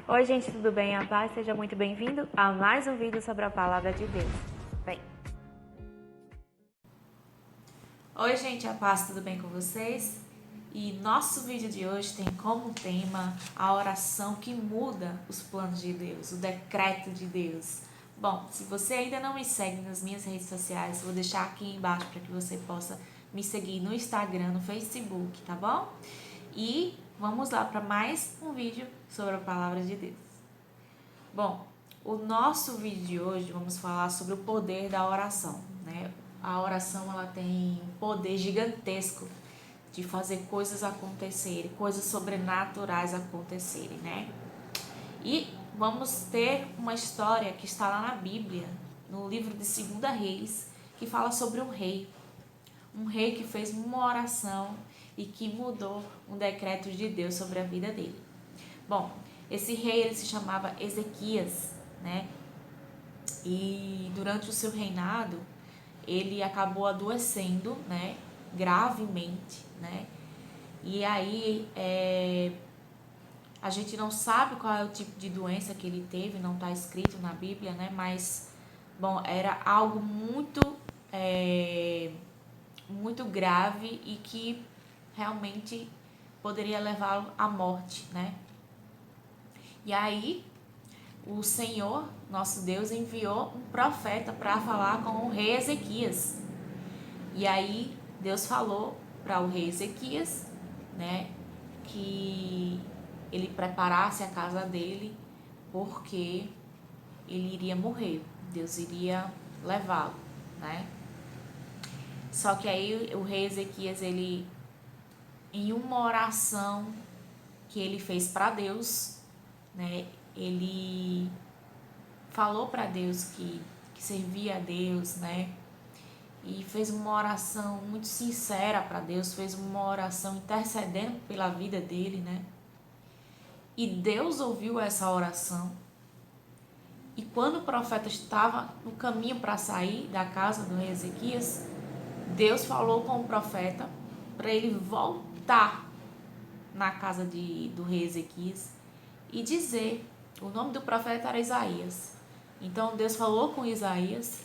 Oi gente, tudo bem? A paz, seja muito bem-vindo a mais um vídeo sobre a Palavra de Deus. Bem. Oi gente, a paz, tudo bem com vocês? E nosso vídeo de hoje tem como tema a oração que muda os planos de Deus, o decreto de Deus. Bom, se você ainda não me segue nas minhas redes sociais, vou deixar aqui embaixo para que você possa me seguir no Instagram, no Facebook, tá bom? E vamos lá para mais um vídeo sobre a Palavra de Deus. Bom, o nosso vídeo de hoje vamos falar sobre o poder da oração, né? A oração ela tem um poder gigantesco de fazer coisas acontecerem, coisas sobrenaturais acontecerem, né? E vamos ter uma história que está lá na Bíblia, no livro de 2 Reis, que fala sobre um rei que fez uma oração e que mudou um decreto de Deus sobre a vida dele. Bom, esse rei ele se chamava Ezequias, né? E durante o seu reinado ele acabou adoecendo, né? Gravemente, né? E aí a gente não sabe qual é o tipo de doença que ele teve, não está escrito na Bíblia, né? Mas bom, era algo muito grave e que realmente poderia levá-lo à morte, né? E aí o Senhor, nosso Deus, enviou um profeta para falar com o rei Ezequias. E aí Deus falou para o rei Ezequias, né, que ele preparasse a casa dele, porque ele iria morrer, Deus iria levá-lo, né? Só que aí o rei Ezequias, ele, em uma oração que ele fez para Deus, né, ele falou para Deus que servia a Deus, né? E fez uma oração muito sincera para Deus, fez uma oração intercedendo pela vida dele, né? E Deus ouviu essa oração. E quando o profeta estava no caminho para sair da casa do rei Ezequias, Deus falou com o profeta para ele voltar na casa do rei Ezequias e dizer, o nome do profeta era Isaías. Então Deus falou com Isaías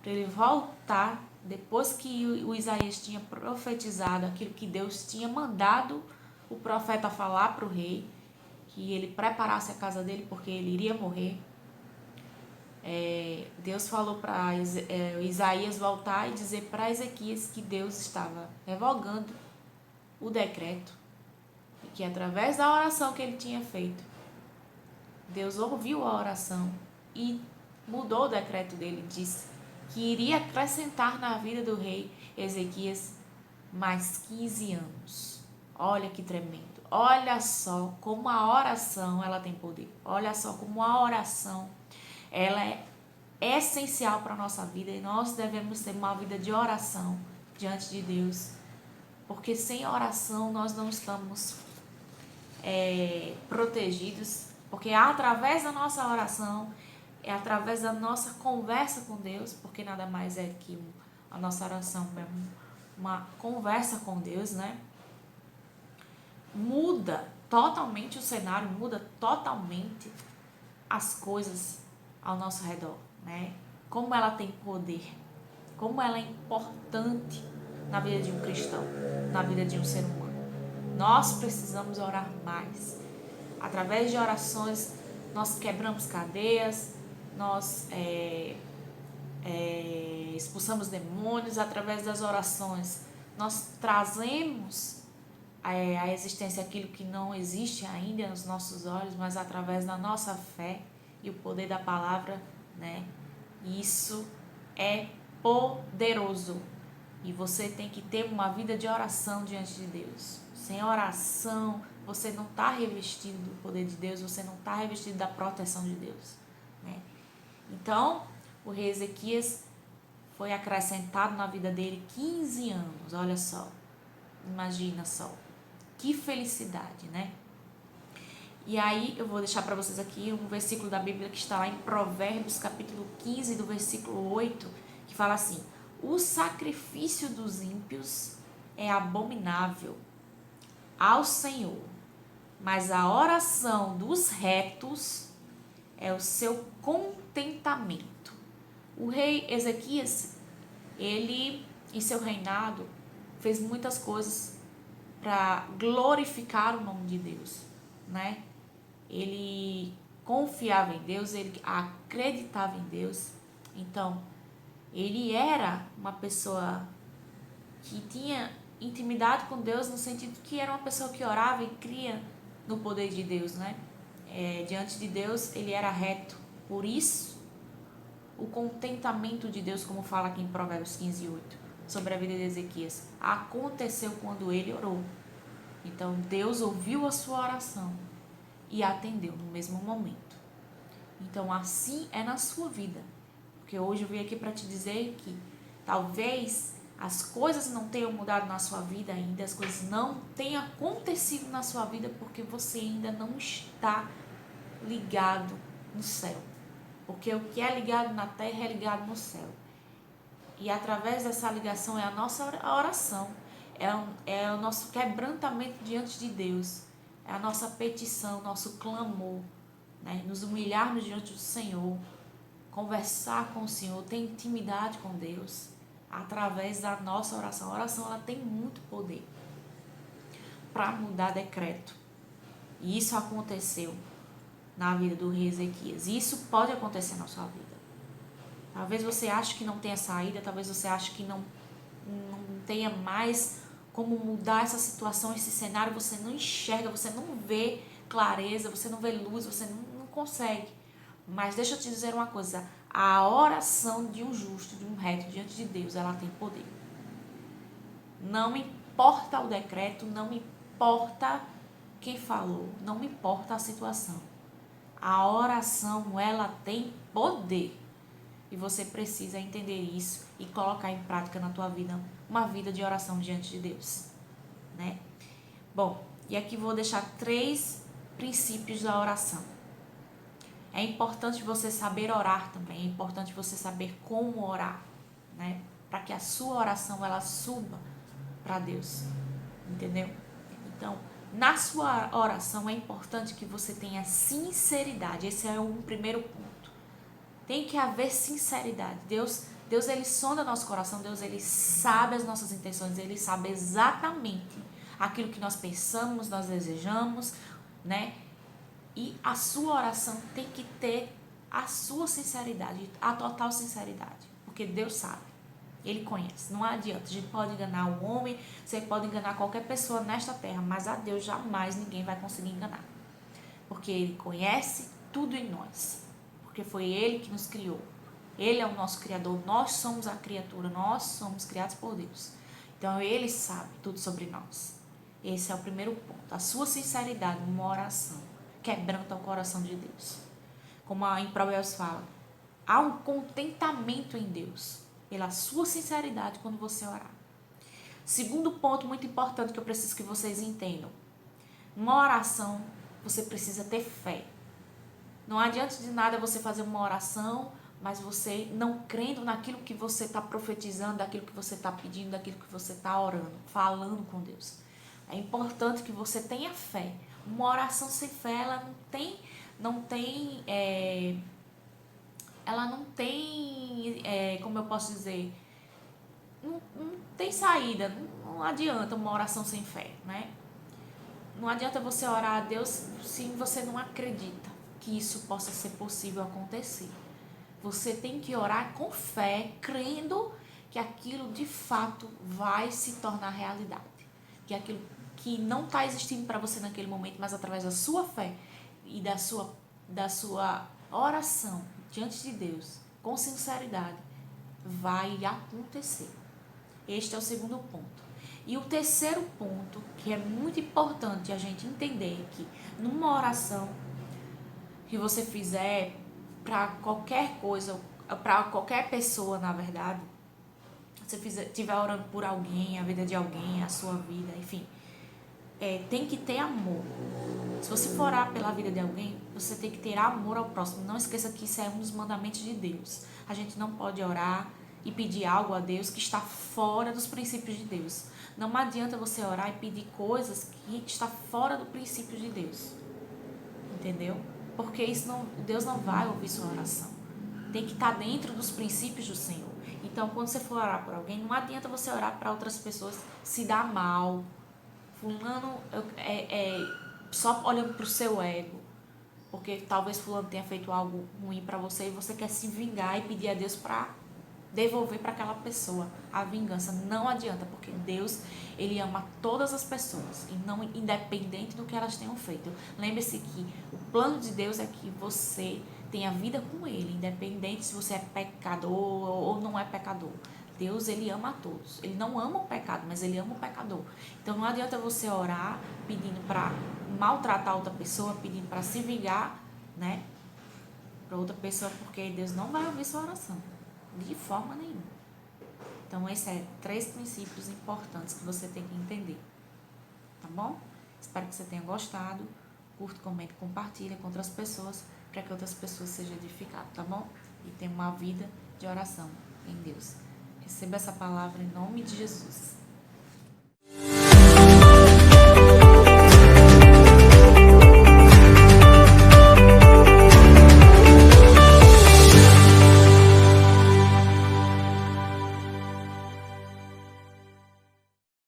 para ele voltar depois que o Isaías tinha profetizado aquilo que Deus tinha mandado o profeta falar para o rei, que ele preparasse a casa dele porque ele iria morrer. Deus falou para Isaías voltar e dizer para Ezequias que Deus estava revogando o decreto e que através da oração que ele tinha feito, Deus ouviu a oração e mudou o decreto dele, disse que iria acrescentar na vida do rei Ezequias mais 15 anos. Olha que tremendo. Olha só como a oração ela tem poder. Olha só como a oração ela é essencial para a nossa vida e nós devemos ter uma vida de oração diante de Deus. Porque sem oração nós não estamos protegidos, porque é através da nossa oração, é através da nossa conversa com Deus, porque nada mais é que a nossa oração é uma conversa com Deus, né? Muda totalmente o cenário, muda totalmente as coisas ao nosso redor, né? Como ela tem poder, como ela é importante na vida de um cristão, na vida de um ser humano. Nós precisamos orar mais. Através de orações, nós quebramos cadeias, nós expulsamos demônios. Através das orações, nós trazemos à existência aquilo que não existe ainda nos nossos olhos, mas através da nossa fé e o poder da palavra, né? Isso é poderoso. E você tem que ter uma vida de oração diante de Deus. Sem oração, você não está revestido do poder de Deus, você não está revestido da proteção de Deus, né? Então, o rei Ezequias foi acrescentado na vida dele 15 anos, olha só. Imagina só. Que felicidade, né? E aí eu vou deixar para vocês aqui um versículo da Bíblia que está lá em Provérbios, capítulo 15, do versículo 8, que fala assim: o sacrifício dos ímpios é abominável ao Senhor, mas a oração dos retos é o seu contentamento. O rei Ezequias, ele, em seu reinado, fez muitas coisas para glorificar o nome de Deus, né? Ele confiava em Deus, ele acreditava em Deus. Então, ele era uma pessoa que tinha intimidade com Deus, no sentido que era uma pessoa que orava e cria no poder de Deus, né? Diante de Deus, ele era reto. Por isso, o contentamento de Deus, como fala aqui em Provérbios 15:8, sobre a vida de Ezequias, aconteceu quando ele orou. Então, Deus ouviu a sua oração e atendeu no mesmo momento. Então, assim é na sua vida. Porque hoje eu vim aqui para te dizer que talvez as coisas não tenham mudado na sua vida ainda, as coisas não tenham acontecido na sua vida porque você ainda não está ligado no céu. Porque o que é ligado na terra é ligado no céu. E através dessa ligação é a nossa oração, é o nosso quebrantamento diante de Deus, é a nossa petição, nosso clamor, né? Nos humilharmos diante do Senhor, conversar com o Senhor, ter intimidade com Deus, através da nossa oração. A oração, ela tem muito poder para mudar decreto. E isso aconteceu na vida do rei Ezequias. E isso pode acontecer na sua vida. Talvez você ache que não tenha saída, talvez você ache que não tenha mais como mudar essa situação, esse cenário, você não enxerga, você não vê clareza, você não vê luz, você não consegue. Mas deixa eu te dizer uma coisa, a oração de um justo, de um reto diante de Deus, ela tem poder. Não importa o decreto, não importa quem falou, não importa a situação. A oração, ela tem poder. E você precisa entender isso e colocar em prática na tua vida uma vida de oração diante de Deus, né? Bom, e aqui vou deixar 3 princípios da oração. É importante você saber orar também, é importante você saber como orar, né? Para que a sua oração, ela suba para Deus, entendeu? Então, na sua oração é importante que você tenha sinceridade, esse é o primeiro ponto. Tem que haver sinceridade. Deus ele sonda nosso coração, Deus ele sabe as nossas intenções, ele sabe exatamente aquilo que nós pensamos, nós desejamos, né? E a sua oração tem que ter a sua sinceridade, a total sinceridade, porque Deus sabe, Ele conhece, não adianta, a gente pode enganar o homem, você pode enganar qualquer pessoa nesta terra, mas a Deus jamais ninguém vai conseguir enganar, porque Ele conhece tudo em nós, porque foi Ele que nos criou, Ele é o nosso Criador, nós somos a criatura, nós somos criados por Deus, então Ele sabe tudo sobre nós. Esse é o primeiro ponto, a sua sinceridade numa oração quebranta o coração de Deus. Como em Provérbios fala, há um contentamento em Deus pela sua sinceridade quando você orar. Segundo ponto muito importante que eu preciso que vocês entendam. Numa oração, você precisa ter fé. Não adianta de nada você fazer uma oração, mas você não crendo naquilo que você está profetizando, daquilo que você está pedindo, daquilo que você está orando, falando com Deus. É importante que você tenha fé. Uma oração sem fé, ela não tem, como eu posso dizer, não tem saída, não adianta uma oração sem fé, né? Não adianta você orar a Deus se você não acredita que isso possa ser possível acontecer. Você tem que orar com fé, crendo que aquilo de fato vai se tornar realidade, que aquilo que não está existindo para você naquele momento, mas através da sua fé e da sua oração diante de Deus, com sinceridade, vai acontecer. Este é o segundo ponto. E o terceiro ponto, que é muito importante a gente entender que numa oração que você fizer para qualquer coisa, para qualquer pessoa, na verdade, se você estiver orando por alguém, a vida de alguém, a sua vida, enfim, tem que ter amor. Se você for orar pela vida de alguém, você tem que ter amor ao próximo. Não esqueça que isso é um dos mandamentos de Deus. A gente não pode orar e pedir algo a Deus que está fora dos princípios de Deus. Não adianta você orar e pedir coisas que está fora do princípio de Deus. Entendeu? Porque Deus não vai ouvir sua oração. Tem que estar dentro dos princípios do Senhor. Então, quando você for orar por alguém, não adianta você orar para outras pessoas se dar mal. Fulano só olhando para o seu ego. Porque talvez fulano tenha feito algo ruim para você e você quer se vingar e pedir a Deus para devolver para aquela pessoa a vingança. Não adianta, porque Deus, ele ama todas as pessoas, e não independente do que elas tenham feito. Lembre-se que o plano de Deus é que você tenha vida com ele, independente se você é pecador ou não é pecador. Deus, ele ama a todos. Ele não ama o pecado, mas ele ama o pecador. Então não adianta você orar pedindo para maltratar outra pessoa, pedindo para se vingar, né, para outra pessoa, porque Deus não vai ouvir sua oração. De forma nenhuma. Então, esses são 3 princípios importantes que você tem que entender. Tá bom? Espero que você tenha gostado. Curta, comente, compartilha com outras pessoas, para que outras pessoas sejam edificadas, tá bom? E tenha uma vida de oração em Deus. Receba essa palavra em nome de Jesus.